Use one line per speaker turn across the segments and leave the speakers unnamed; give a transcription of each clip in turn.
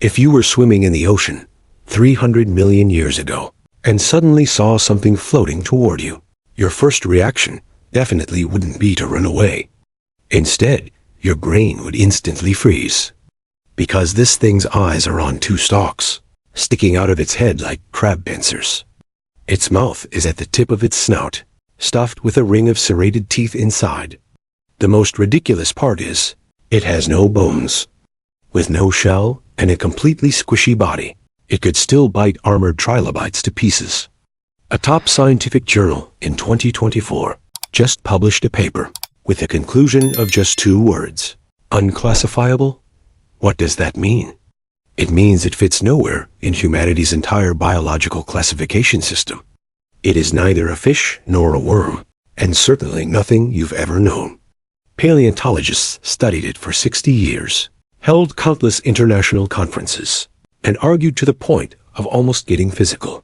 If you were swimming in the ocean 300 million years ago and suddenly saw something floating toward you, your first reaction definitely wouldn't be to run away. Instead, your brain would instantly freeze. Because this thing's eyes are on two stalks, sticking out of its head like crab pincers. Its mouth is at the tip of its snout, stuffed with a ring of serrated teeth inside. The most ridiculous part is, it has no bones. With no shell and a completely squishy body, it could still bite armored trilobites to pieces. A top scientific journal in 2024 just published a paper with a conclusion of just 2 words. Unclassifiable? What does that mean? It means it fits nowhere in humanity's entire biological classification system. It is neither a fish nor a worm, and certainly nothing you've ever known. Paleontologists studied it for 60 years, held countless international conferences, and argued to the point of almost getting physical.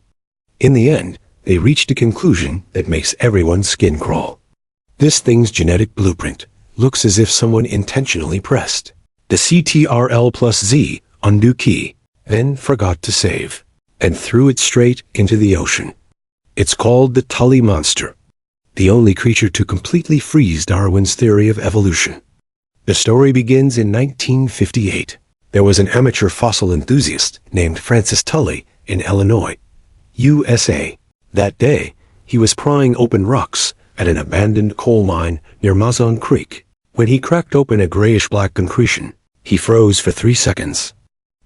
In the end, they reached a conclusion that makes everyone's skin crawl. This thing's genetic blueprint looks as if someone intentionally pressed the Ctrl+Z undo key, then forgot to save, and threw it straight into the ocean. It's called the Tully monster, the only creature to completely freeze Darwin's theory of evolution. The story begins in 1958. There was an amateur fossil enthusiast named Francis Tully in Illinois, USA. That day, he was prying open rocks at an abandoned coal mine near Mazon Creek. When he cracked open a grayish-black concretion, he froze for 3 seconds.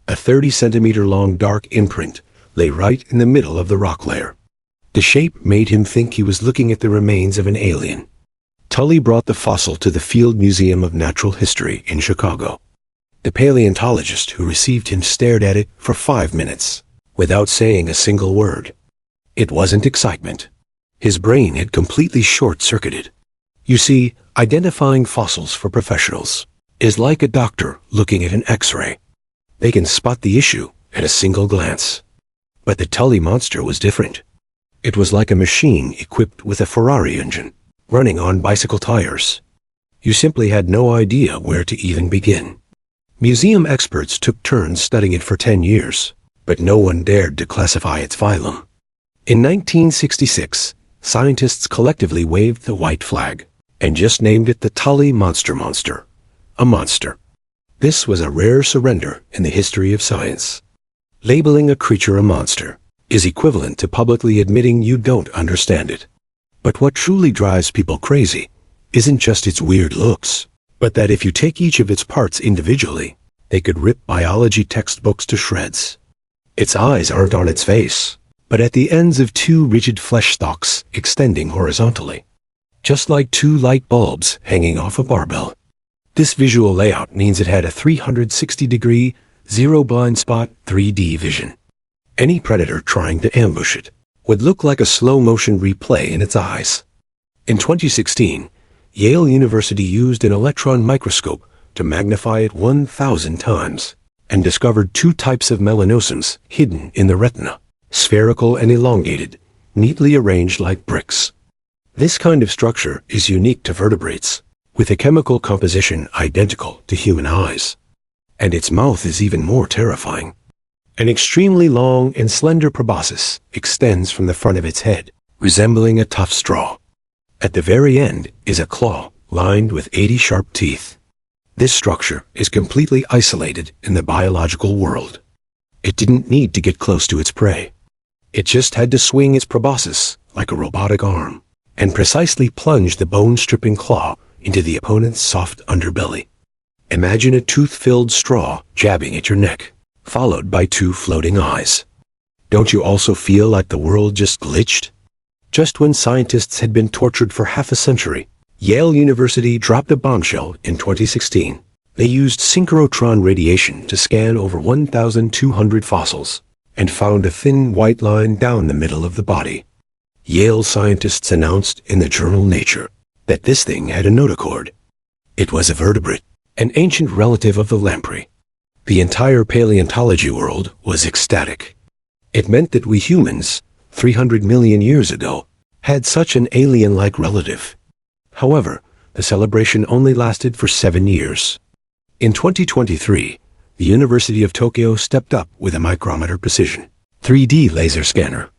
A 30-centimeter-long dark imprint lay right in the middle of the rock layer. The shape made him think he was looking at the remains of an alien. Tully brought the fossil to the Field Museum of Natural History in Chicago. The paleontologist who received him stared at it for 5 minutes, without saying a single word. It wasn't excitement. His brain had completely short-circuited. You see, identifying fossils for professionals is like a doctor looking at an X-ray. They can spot the issue at a single glance. But the Tully monster was different. It was like a machine equipped with a Ferrari engine, running on bicycle tires. You simply had no idea where to even begin. Museum experts took turns studying it for 10 years, but no one dared to classify its phylum. In 1966, scientists collectively waved the white flag and just named it the Tully monster, a monster. This was a rare surrender in the history of science. Labeling a creature a monster is equivalent to publicly admitting you don't understand it. But what truly drives people crazy isn't just its weird looks, but that if you take each of its parts individually, they could rip biology textbooks to shreds. Its eyes aren't on its face, but at the ends of 2 rigid flesh stalks extending horizontally, just like 2 light bulbs hanging off a barbell. This visual layout means it had a 360-degree, zero blind spot 3D vision. Any predator trying to ambush it would look like a slow-motion replay in its eyes. In 2016, Yale University used an electron microscope to magnify it 1,000 times and discovered 2 types of melanosomes hidden in the retina, spherical and elongated, neatly arranged like bricks. This kind of structure is unique to vertebrates, with a chemical composition identical to human eyes. And its mouth is even more terrifying. An extremely long and slender proboscis extends from the front of its head, resembling a tough straw. At the very end is a claw lined with 80 sharp teeth. This structure is completely isolated in the biological world. It didn't need to get close to its prey. It just had to swing its proboscis like a robotic arm and precisely plunge the bone-stripping claw into the opponent's soft underbelly. Imagine a tooth-filled straw jabbing at your neck, followed by 2 floating eyes. Don't you also feel like the world just glitched? Just when scientists had been tortured for half a century, Yale University dropped a bombshell in 2016. They used synchrotron radiation to scan over 1,200 fossils and found a thin white line down the middle of the body. Yale scientists announced in the journal Nature that this thing had a notochord. It was a vertebrate, an ancient relative of the lamprey. The entire paleontology world was ecstatic. It meant that we humans, 300 million years ago, had such an alien-like relative. However, the celebration only lasted for 7 years. In 2023, the University of Tokyo stepped up with a micrometer precision 3D laser scanner.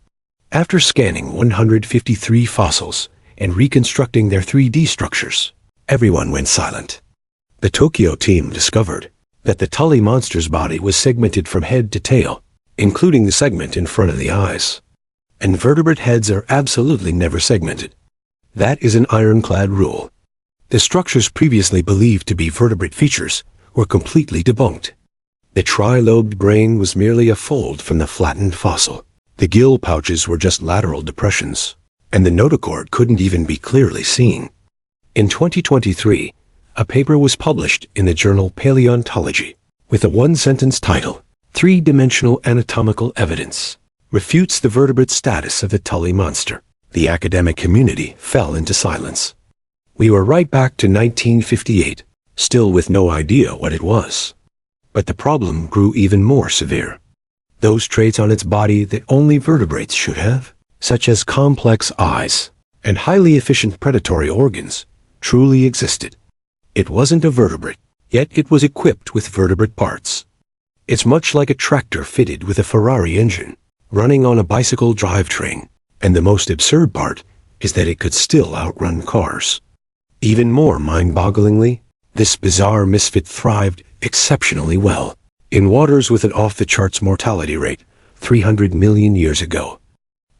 After scanning 153 fossils and reconstructing their 3D structures, everyone went silent. The Tokyo team discovered that the Tully monster's body was segmented from head to tail, including the segment in front of the eyes. Invertebrate heads are absolutely never segmented. That is an ironclad rule. The structures previously believed to be vertebrate features were completely debunked. The tri-lobed brain was merely a fold from the flattened fossil. The gill pouches were just lateral depressions, and the notochord couldn't even be clearly seen. In 2023, a paper was published in the journal Paleontology with a one-sentence title, Three-Dimensional Anatomical Evidence Refutes the Vertebrate Status of the Tully Monster. The academic community fell into silence. We were right back to 1958, still with no idea what it was. But the problem grew even more severe. Those traits on its body that only vertebrates should have, such as complex eyes and highly efficient predatory organs, truly existed. It wasn't a vertebrate, yet it was equipped with vertebrate parts. It's much like a tractor fitted with a Ferrari engine, running on a bicycle drivetrain, and the most absurd part is that it could still outrun cars. Even more mind-bogglingly, this bizarre misfit thrived exceptionally well in waters with an off-the-charts mortality rate 300 million years ago.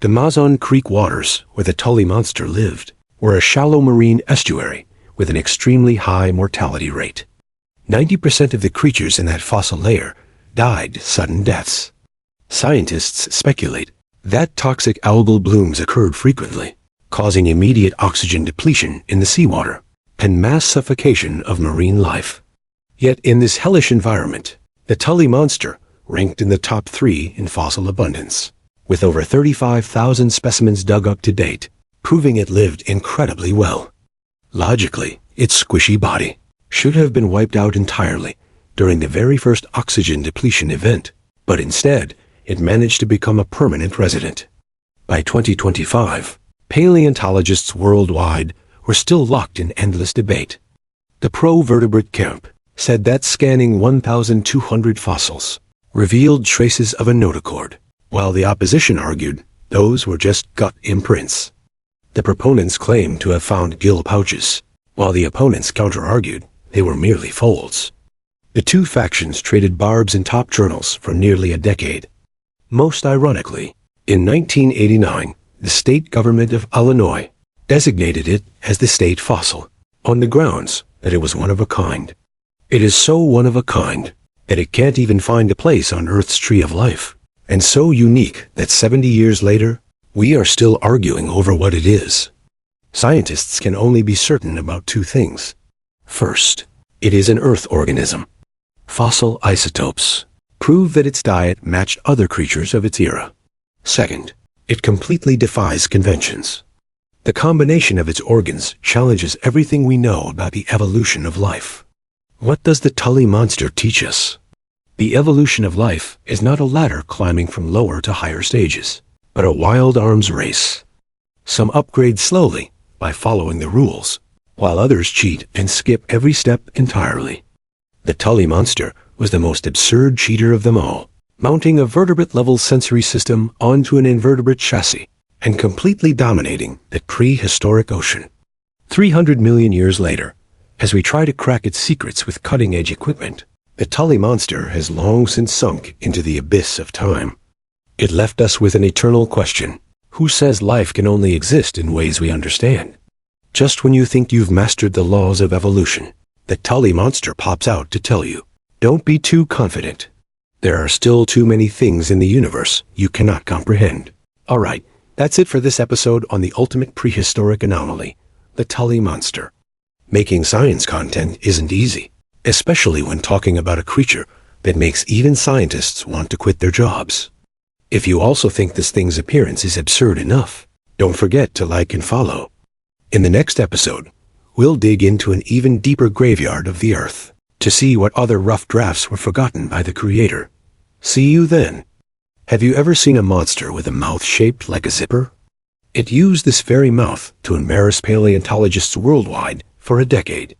The Mazon Creek waters, where the Tully monster lived, were a shallow marine estuary with an extremely high mortality rate. 90% of the creatures in that fossil layer died sudden deaths. Scientists speculate that toxic algal blooms occurred frequently, causing immediate oxygen depletion in the seawater and mass suffocation of marine life. Yet in this hellish environment, the Tully monster ranked in the top 3 in fossil abundance, with over 35,000 specimens dug up to date, proving it lived incredibly well. Logically, its squishy body should have been wiped out entirely during the very first oxygen depletion event, but instead, it managed to become a permanent resident. By 2025, paleontologists worldwide were still locked in endless debate. The pro-vertebrate camp said that scanning 1,200 fossils revealed traces of a notochord, while the opposition argued those were just gut imprints. The proponents claimed to have found gill pouches, while the opponents counter-argued they were merely folds. The two factions traded barbs in top journals for nearly a decade. Most ironically, in 1989, the state government of Illinois designated it as the state fossil, on the grounds that it was one of a kind. It is so one of a kind that it can't even find a place on Earth's tree of life, and so unique that 70 years later, we are still arguing over what it is. Scientists can only be certain about two things. First, it is an Earth organism. Fossil isotopes prove that its diet matched other creatures of its era. Second, it completely defies conventions. The combination of its organs challenges everything we know about the evolution of life. What does the Tully monster teach us? The evolution of life is not a ladder climbing from lower to higher stages, but a wild arms race. Some upgrade slowly by following the rules, while others cheat and skip every step entirely. The Tully monster was the most absurd cheater of them all, mounting a vertebrate-level sensory system onto an invertebrate chassis and completely dominating the prehistoric ocean. 300 million years later, as we try to crack its secrets with cutting-edge equipment, the Tully monster has long since sunk into the abyss of time. It left us with an eternal question. Who says life can only exist in ways we understand? Just when you think you've mastered the laws of evolution, the Tully monster pops out to tell you, don't be too confident. There are still too many things in the universe you cannot comprehend. All right, that's it for this episode on the ultimate prehistoric anomaly, the Tully monster. Making science content isn't easy, especially when talking about a creature that makes even scientists want to quit their jobs. If you also think this thing's appearance is absurd enough, don't forget to like and follow. In the next episode, we'll dig into an even deeper graveyard of the Earth to see what other rough drafts were forgotten by the Creator. See you then. Have you ever seen a monster with a mouth shaped like a zipper? It used this very mouth to embarrass paleontologists worldwide for a decade.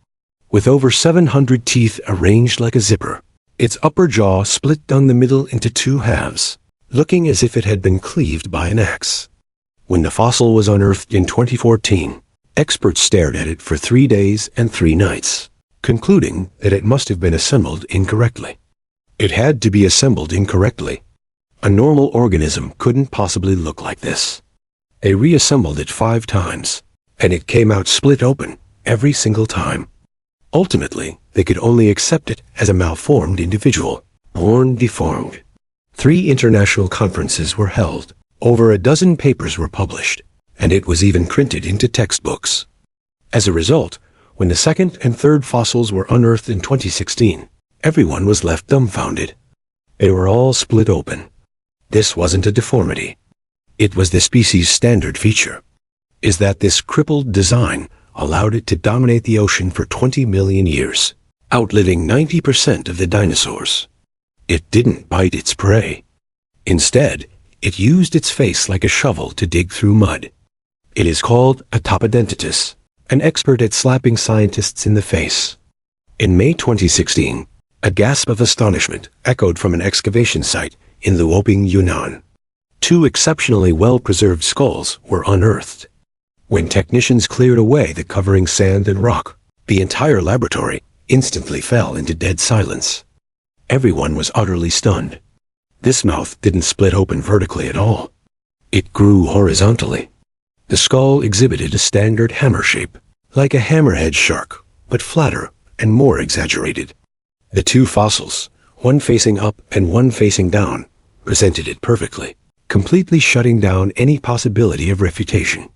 With over 700 teeth arranged like a zipper, Its upper jaw split down the middle into two halves, looking as if it had been cleaved by an axe. When the fossil was unearthed in 2014, experts stared at it for 3 days and 3 nights, concluding that it must have been assembled incorrectly. It had to be assembled incorrectly. A normal organism couldn't possibly look like this. They reassembled it 5 times, and it came out split open every single time. Ultimately, they could only accept it as a malformed individual, born deformed. 3 international conferences were held, over a dozen papers were published, and it was even printed into textbooks. As a result, when the second and third fossils were unearthed in 2016, everyone was left dumbfounded. They were all split open. This wasn't a deformity. It was the species' standard feature, is that this crippled design allowed it to dominate the ocean for 20 million years, outliving 90% of the dinosaurs. It didn't bite its prey. Instead, it used its face like a shovel to dig through mud. It is called a topodentitis, an expert at slapping scientists in the face. In May 2016, a gasp of astonishment echoed from an excavation site in Luoping, Yunnan. 2 exceptionally well-preserved skulls were unearthed. When technicians cleared away the covering sand and rock, the entire laboratory instantly fell into dead silence. Everyone was utterly stunned. This mouth didn't split open vertically at all. It grew horizontally. The skull exhibited a standard hammer shape, like a hammerhead shark, but flatter and more exaggerated. The 2 fossils, one facing up and one facing down, presented it perfectly, completely shutting down any possibility of refutation.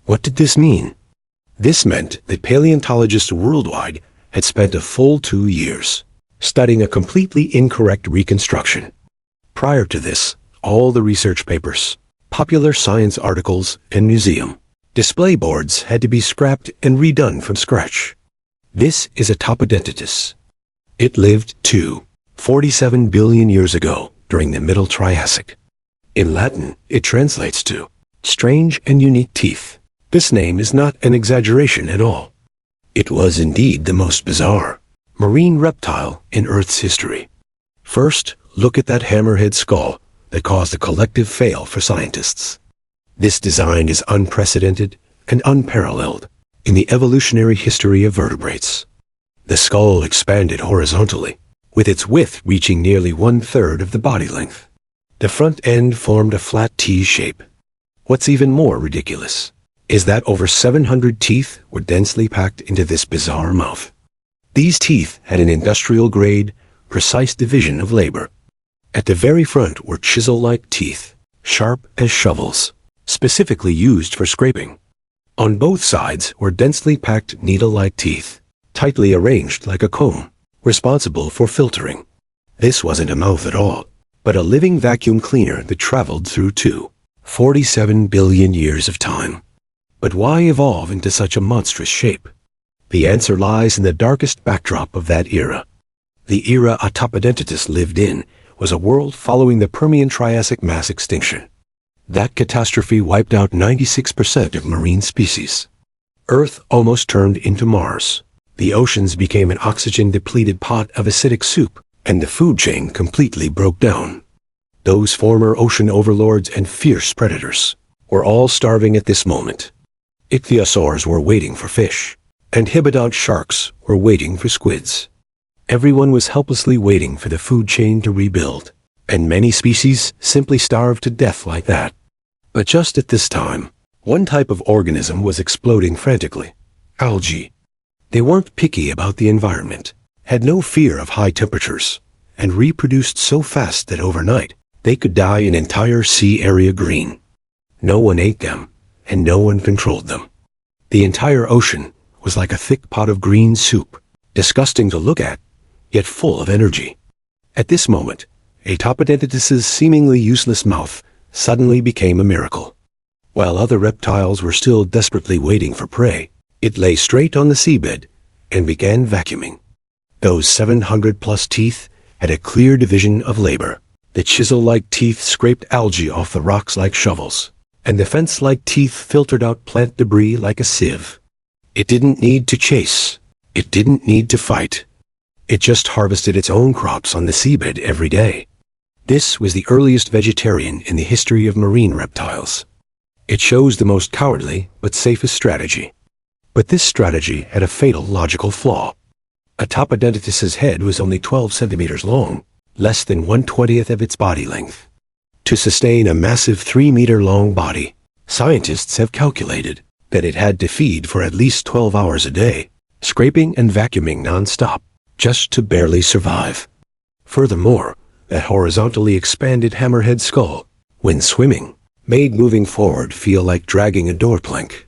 What did this mean? This meant that paleontologists worldwide had spent a full 2 years studying a completely incorrect reconstruction. Prior to this, all the research papers, popular science articles, and museum display boards had to be scrapped and redone from scratch. This is a topodentitis. It lived 47 billion years ago during the Middle Triassic. In Latin, it translates to strange and unique teeth. This name is not an exaggeration at all. It was indeed the most bizarre marine reptile in Earth's history. First, look at that hammerhead skull that caused a collective fail for scientists. This design is unprecedented and unparalleled in the evolutionary history of vertebrates. The skull expanded horizontally, with its width reaching nearly 1/3 of the body length. The front end formed a flat T shape. What's even more ridiculous is that over 700 teeth were densely packed into this bizarre mouth. These teeth had an industrial-grade, precise division of labor. At the very front were chisel-like teeth, sharp as shovels, specifically used for scraping. On both sides were densely packed needle-like teeth, tightly arranged like a comb, responsible for filtering. This wasn't a mouth at all, but a living vacuum cleaner that traveled through 47 billion years of time. But why evolve into such a monstrous shape? The answer lies in the darkest backdrop of that era. The era a topodentitis lived in was a world following the Permian-Triassic mass extinction. That catastrophe wiped out 96% of marine species. Earth almost turned into Mars. The oceans became an oxygen-depleted pot of acidic soup, and the food chain completely broke down. Those former ocean overlords and fierce predators were all starving at this moment. Ichthyosaurs were waiting for fish, and hibidont sharks were waiting for squids. Everyone was helplessly waiting for the food chain to rebuild, and many species simply starved to death like that. But just at this time, one type of organism was exploding frantically: algae. They weren't picky about the environment, had no fear of high temperatures, and reproduced so fast that overnight they could dye an entire sea area green. No one ate them, and no one controlled them. The entire ocean was like a thick pot of green soup, disgusting to look at, yet full of energy. At this moment, a topodentitis's seemingly useless mouth suddenly became a miracle. While other reptiles were still desperately waiting for prey, it lay straight on the seabed and began vacuuming. Those 700+ teeth had a clear division of labor. The chisel-like teeth scraped algae off the rocks like shovels, and the fence-like teeth filtered out plant debris like a sieve. It didn't need to chase. It didn't need to fight. It just harvested its own crops on the seabed every day. This was the earliest vegetarian in the history of marine reptiles. It shows the most cowardly but safest strategy. But this strategy had a fatal logical flaw. Atopodentatus's head was only 12 centimeters long, less than 1/20th of its body length. To sustain a massive 3-meter-long body, scientists have calculated that it had to feed for at least 12 hours a day, scraping and vacuuming non-stop, just to barely survive. Furthermore, that horizontally expanded hammerhead skull, when swimming, made moving forward feel like dragging a door plank.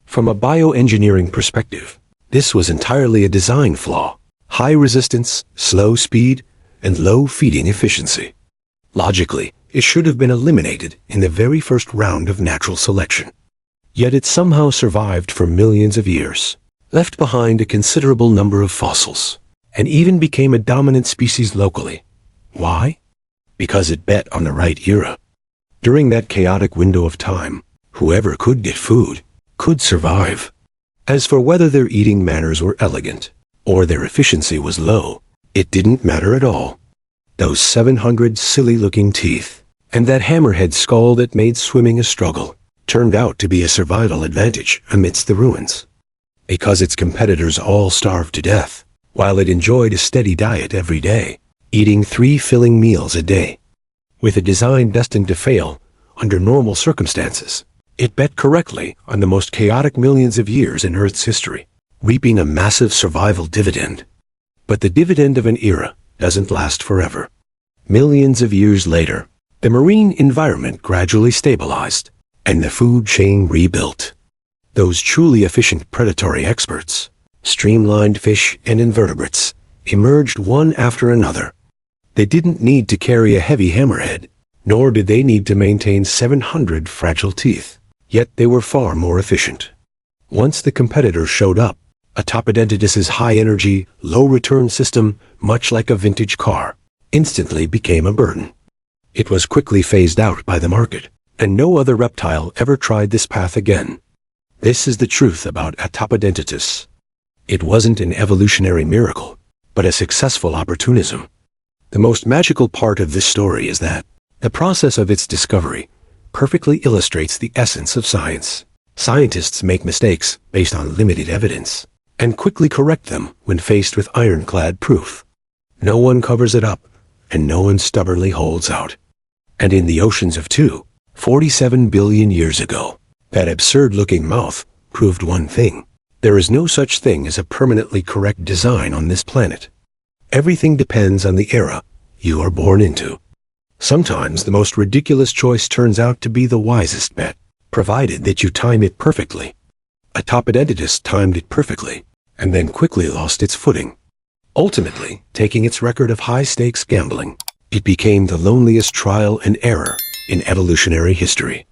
From a bioengineering perspective, this was entirely a design flaw: high resistance, slow speed, and low feeding efficiency. Logically, it should have been eliminated in the very first round of natural selection. Yet it somehow survived for millions of years, left behind a considerable number of fossils, and even became a dominant species locally. Why? Because it bet on the right era. During that chaotic window of time, whoever could get food could survive. As for whether their eating manners were elegant or their efficiency was low, it didn't matter at all. Those 700 silly-looking teeth and that hammerhead skull that made swimming a struggle turned out to be a survival advantage amidst the ruins. Because its competitors all starved to death, while it enjoyed a steady diet every day, eating 3 filling meals a day. With a design destined to fail under normal circumstances, it bet correctly on the most chaotic millions of years in Earth's history, reaping a massive survival dividend. But the dividend of an era doesn't last forever. Millions of years later, the marine environment gradually stabilized, and the food chain rebuilt. Those truly efficient predatory experts, streamlined fish and invertebrates, emerged one after another. They didn't need to carry a heavy hammerhead, nor did they need to maintain 700 fragile teeth. Yet they were far more efficient. Once the competitors showed up, Atopodentatus's high-energy, low-return system, much like a vintage car, instantly became a burden. It was quickly phased out by the market, and no other reptile ever tried this path again. This is the truth about Atopodentatus. It wasn't an evolutionary miracle, but a successful opportunism. The most magical part of this story is that the process of its discovery perfectly illustrates the essence of science. Scientists make mistakes based on limited evidence, and quickly correct them when faced with ironclad proof. No one covers it up, and no one stubbornly holds out. And in the oceans of 47 billion years ago, that absurd-looking mouth proved one thing: there is no such thing as a permanently correct design on this planet. Everything depends on the era you are born into. Sometimes the most ridiculous choice turns out to be the wisest bet, provided that you time it perfectly. Atopodentatus timed it perfectly, and then quickly lost its footing. Ultimately, taking its record of high-stakes gambling, it became the loneliest trial and error in evolutionary history.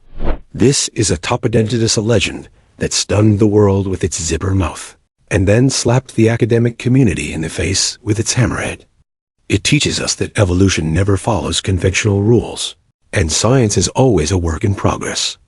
This is Atopodentatus, a legend that stunned the world with its zipper mouth, and then slapped the academic community in the face with its hammerhead. It teaches us that evolution never follows conventional rules, and science is always a work in progress.